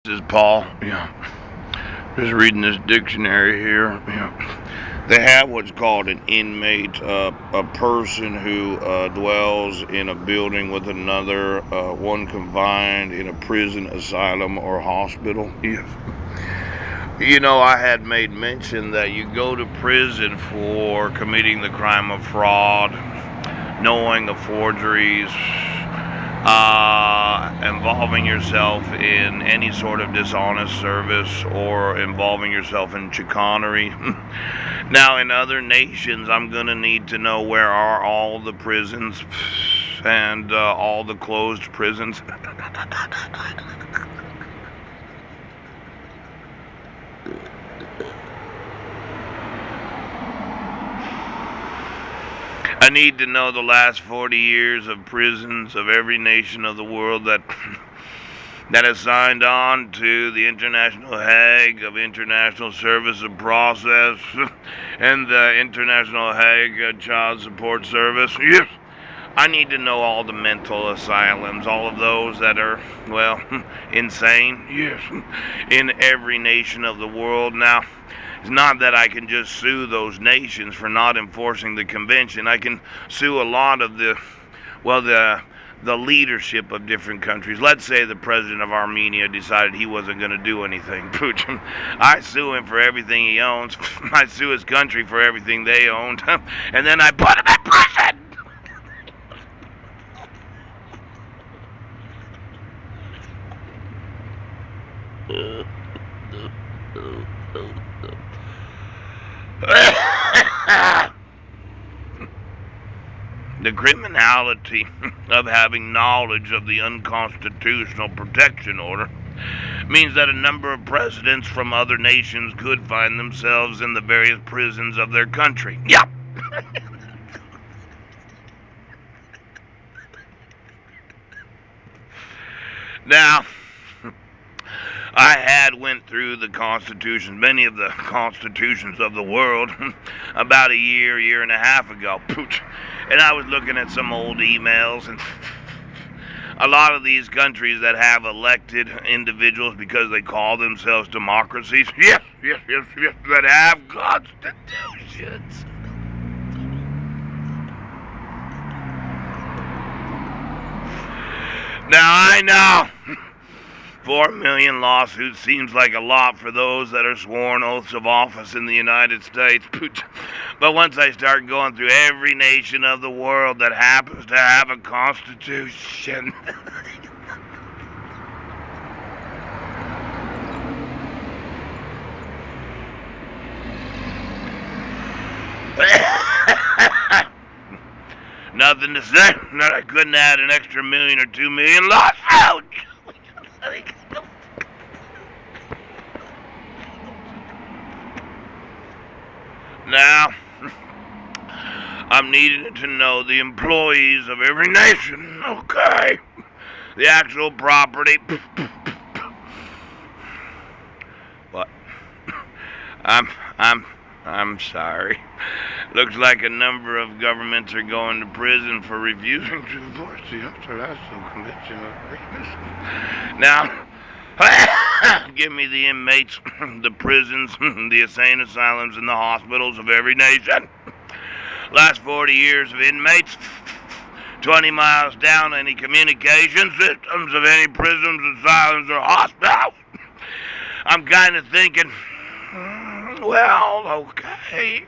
This is Paul. Yeah. Just reading this dictionary here. They have what's called an inmate, a person who dwells in a building with another, one confined in a prison, asylum, or hospital. Yes. I had made mention that you go to prison for committing the crime of fraud, knowing of forgeries, involving yourself in any sort of dishonest service or involving yourself in chicanery. Now, in other nations, I'm going to need to know where are all the prisons and all the closed prisons. I need to know the last 40 years of prisons of every nation of the world that has signed on to the International Hague of International Service of Process and the International Hague Child Support Service. Yes. I need to know all the mental asylums, all of those that are, well, insane. Yes. In every nation of the world. Now, it's not that I can just sue those nations for not enforcing the convention. I can sue a lot of well, the leadership of different countries. Let's say the president of Armenia decided he wasn't going to do anything. I sue him for everything he owns. I sue his country for everything they owned. And then I put him in prison. The criminality of having knowledge of the unconstitutional protection order means that a number of presidents from other nations could find themselves in the various prisons of their country. Yep. Now, I had went through the constitutions, many of the constitutions of the world, about a year and a half ago. And I was looking at some old emails, and a lot of these countries that have elected individuals because they call themselves democracies, yes, that have constitutions. Now I know 4 million lawsuits seems like a lot for those that are sworn oaths of office in the United States. But once I start going through every nation of the world that happens to have a constitution. Nothing to say that I couldn't add an extra million or 2 million lawsuits. Now, I'm needing to know the employees of every nation, okay? The actual property. What? I'm I'm sorry. Looks like a number of governments are going to prison for refusing to enforce the International Convention of Rapists. Now, give me the inmates, the prisons, the insane asylums, and the hospitals of every nation. Last 40 years of inmates, 20 miles down any communication systems of any prisons, asylums, or hospitals. I'm kind of thinking, well, okay.